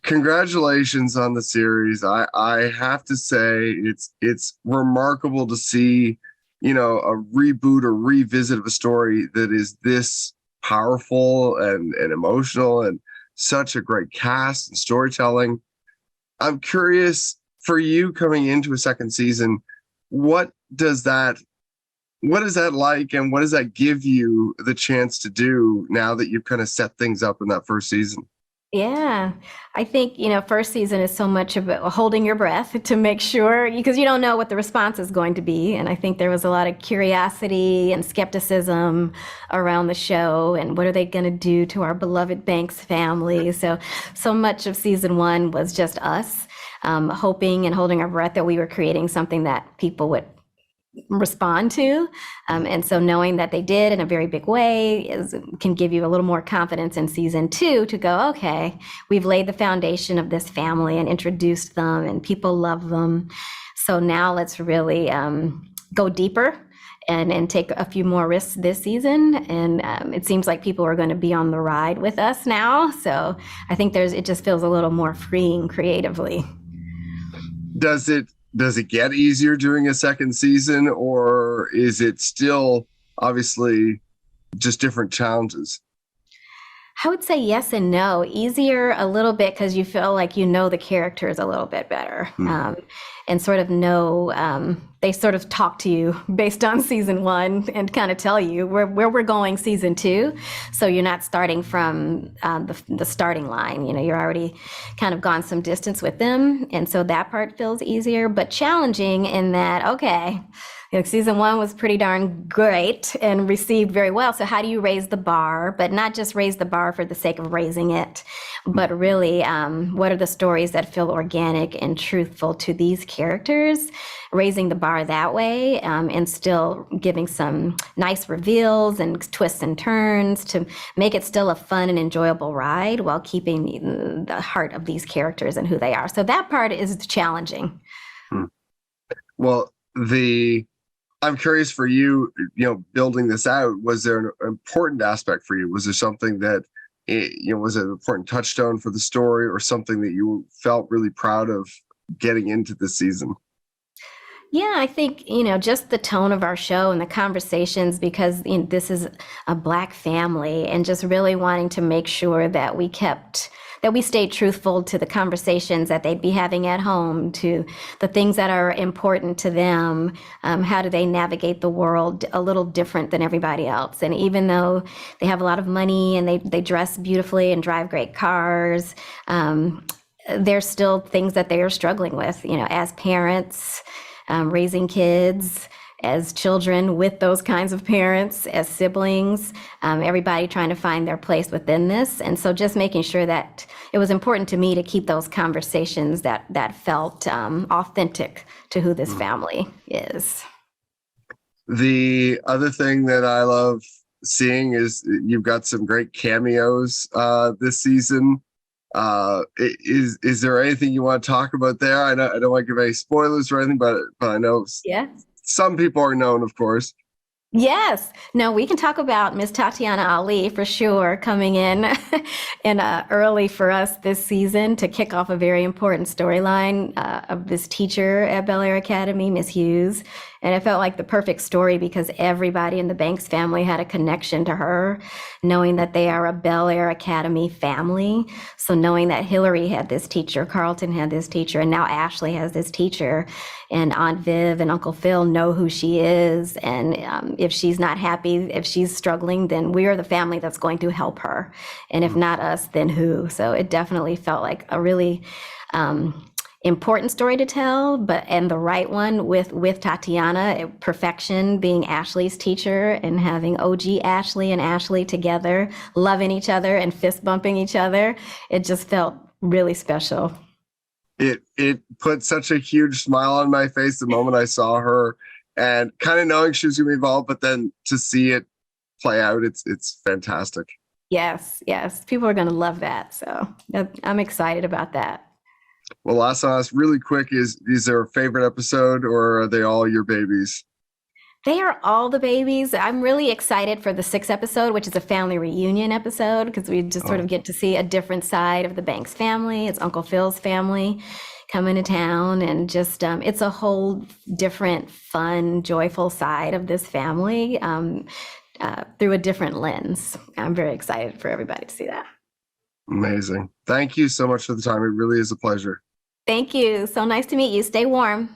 Congratulations on the series. I have to say it's remarkable to see, a reboot or revisit of a story that is this powerful and emotional and such a great cast and storytelling. I'm curious for you coming into a second season, what does that what is that like and what does that give you the chance to do now that you've kind of set things up in that first season? Yeah, I think, first season is so much about holding your breath to make sure, because you don't know what the response is going to be. And I think there was a lot of curiosity and skepticism around the show and what are they going to do to our beloved Banks family? So much of season one was just us hoping and holding our breath that we were creating something that people would respond to. And so knowing that they did in a very big way can give you a little more confidence in season two to go, okay, we've laid the foundation of this family and introduced them and people love them. So now let's really go deeper and take a few more risks this season. And it seems like people are going to be on the ride with us now. So I think it just feels a little more freeing creatively. Does it get easier doing a second season, or is it still obviously just different challenges? I would say yes and no. Easier a little bit because you feel like you know the characters a little bit better, Hmm. and sort of know they sort of talk to you based on season one and kind of tell you where we're going season two. So you're not starting from the starting line. You're already kind of gone some distance with them, and so that part feels easier, but challenging in that okay. Season one was pretty darn great and received very well. So how do you raise the bar, but not just raise the bar for the sake of raising it, but really, what are the stories that feel organic and truthful to these characters? Raising the bar that way, and still giving some nice reveals and twists and turns to make it still a fun and enjoyable ride while keeping the heart of these characters and who they are. So that part is challenging. Hmm. Well, the I'm curious for you, building this out, was there an important aspect for you? Was there something that, was it an important touchstone for the story or something that you felt really proud of getting into the season? Yeah, I think, just the tone of our show and the conversations, because this is a Black family, and just really wanting to make sure that we stayed truthful to the conversations that they'd be having at home, to the things that are important to them. How do they navigate the world a little different than everybody else? And even though they have a lot of money and they dress beautifully and drive great cars, there's still things that they are struggling with, as parents, raising kids, as children with those kinds of parents, as siblings, everybody trying to find their place within this. And so just making sure that it was important to me to keep those conversations that felt authentic to who this Mm. family is. The other thing that I love seeing is you've got some great cameos this season. Is there anything you want to talk about there? I don't want to give any spoilers or anything, but I know Yeah. some people are known, of course. Yes. No, we can talk about Miss Tatyana Ali for sure coming in in early for us this season to kick off a very important storyline of this teacher at Bel-Air Academy, Miss Hughes. And it felt like the perfect story because everybody in the Banks family had a connection to her, knowing that they are a Bel-Air Academy family. So knowing that Hillary had this teacher, Carlton had this teacher, and now Ashley has this teacher, and Aunt Viv and Uncle Phil know who she is. And if she's not happy, if she's struggling, then we are the family that's going to help her. And if not us, then who? So it definitely felt like a really important story to tell, and the right one with Tatyana, perfection, being Ashley's teacher and having OG Ashley and Ashley together, loving each other and fist bumping each other. It just felt really special. It put such a huge smile on my face the moment I saw her, and kind of knowing she was going to be involved, but then to see it play out, it's fantastic. Yes, yes. People are going to love that. So I'm excited about that. Well, last on us, really quick, is there a favorite episode or are they all your babies? They are all the babies. I'm really excited for the 6th episode, which is a family reunion episode, because we just sort Oh, of get to see a different side of the Banks family. It's Uncle Phil's family coming to town, and just it's a whole different, fun, joyful side of this family through a different lens. I'm very excited for everybody to see that. amazing. Thank you so much for the time. It really is a pleasure. Thank you. So nice to meet you. Stay warm.